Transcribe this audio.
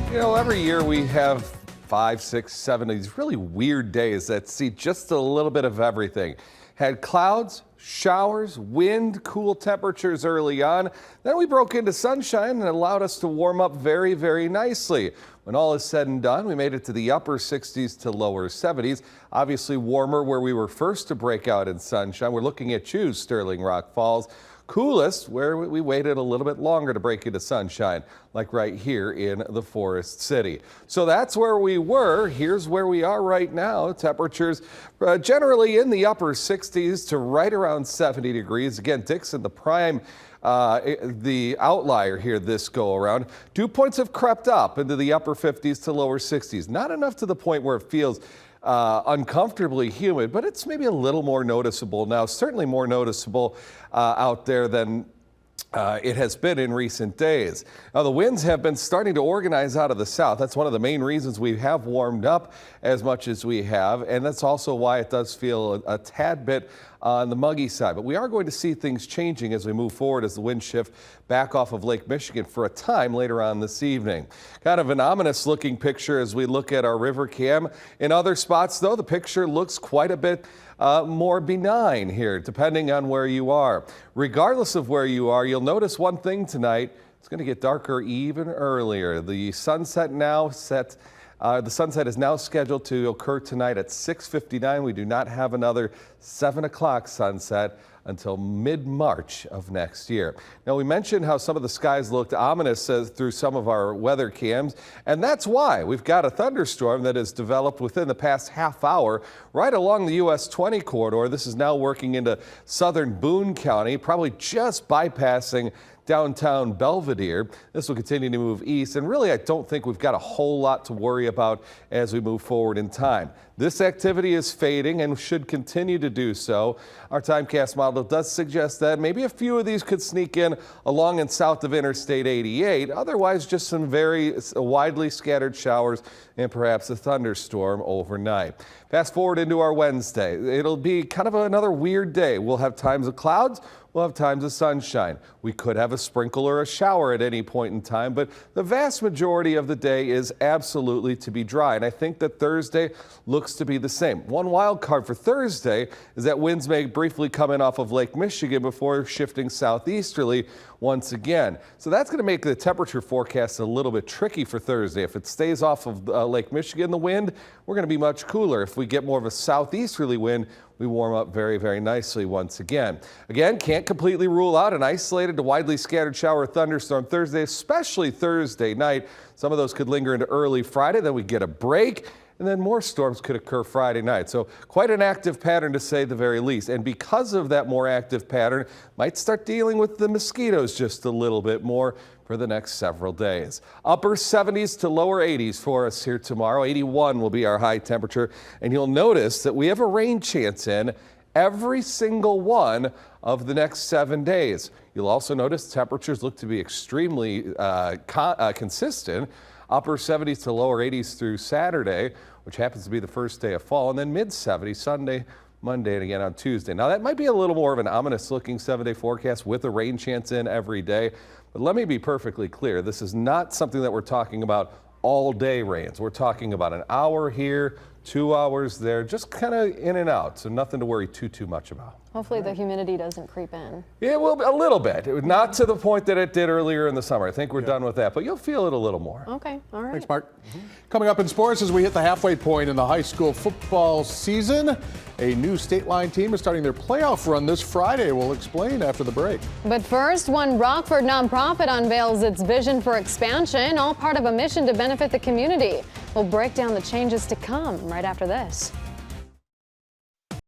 You know, every year we have 5, 6, 7 of these really weird days that see just a little bit of everything. Had clouds, showers, wind, cool temperatures early on. Then we broke into sunshine and it allowed us to warm up very, very nicely. When all is said and done, we made it to the upper 60s to lower 70s. Obviously warmer where we were first to break out in sunshine. We're looking at you, Sterling Rock Falls. Coolest where we waited a little bit longer to break into sunshine, like right here in the Forest City. So that's where we were. Here's where we are right now. Temperatures generally in the upper 60s to right around 70 degrees. Again, Dixon, the prime, the outlier here this go around. Dew points have crept up into the upper 50s to lower 60s. Not enough to the point where it feels uncomfortably humid, but it's maybe a little more noticeable now, certainly more noticeable out there than it has been in recent days. Now, the winds have been starting to organize out of the south. That's one of the main reasons we have warmed up as much as we have, and that's also why it does feel a tad bit on the muggy side. But we are going to see things changing as we move forward as the winds shift back off of Lake Michigan for a time later on this evening. Kind of an ominous looking picture as we look at our river cam. In other spots, though, the picture looks quite a bit more benign here, depending on where you are. Regardless of where you are, you'll notice one thing tonight. It's going to get darker even earlier. The sunset is now scheduled to occur tonight at 6:59. We do not have another 7 o'clock sunset until mid-March of next year. Now, we mentioned how some of the skies looked ominous through some of our weather cams, and that's why we've got a thunderstorm that has developed within the past half hour right along the US 20 corridor. This is now working into southern Boone County, probably just bypassing downtown Belvedere. This will continue to move east, and really I don't think we've got a whole lot to worry about as we move forward in time. This activity is fading and should continue to do so. Our Timecast model does suggest that maybe a few of these could sneak in along and south of Interstate 88. Otherwise, just some very widely scattered showers and perhaps a thunderstorm overnight. Fast forward into our Wednesday. It'll be kind of another weird day. We'll have times of clouds. We'll have times of sunshine. We could have a sprinkle or a shower at any point in time, but the vast majority of the day is absolutely to be dry. And I think that Thursday looks to be the same. One wild card for Thursday is that winds may briefly come in off of Lake Michigan before shifting southeasterly once again. So that's going to make the temperature forecast a little bit tricky for Thursday. If it stays off of Lake Michigan, the wind, we're going to be much cooler. If we get more of a southeasterly wind, we warm up very, very nicely once again. Again, can't completely rule out an isolated to widely scattered shower or thunderstorm Thursday, especially Thursday night. Some of those could linger into early Friday, then we get a break, and then more storms could occur Friday night. So quite an active pattern to say the very least. And because of that more active pattern, might start dealing with the mosquitoes just a little bit more for the next several days. Upper 70s to lower 80s for us here tomorrow. 81 will be our high temperature. And you'll notice that we have a rain chance in every single one of the next 7 days. You'll also notice temperatures look to be extremely consistent. Upper 70s to lower 80s through Saturday, which happens to be the first day of fall, and then mid 70s Sunday, Monday, and again on Tuesday. Now that might be a little more of an ominous looking 7-day forecast with a rain chance in every day, but let me be perfectly clear. This is not something that we're talking about all day rains. We're talking about an hour here, 2 hours there, just kind of in and out. So nothing to worry too much about. Hopefully the humidity doesn't creep in. Yeah, well, a little bit. Not to the point that it did earlier in the summer. I think we're done with that, but you'll feel it a little more. Okay, all right. Thanks, Mark. Coming up in sports as we hit the halfway point in the high school football season, a new state line team is starting their playoff run this Friday. We'll explain after the break. But first, one Rockford nonprofit unveils its vision for expansion, all part of a mission to benefit the community. We'll break down the changes to come right after this.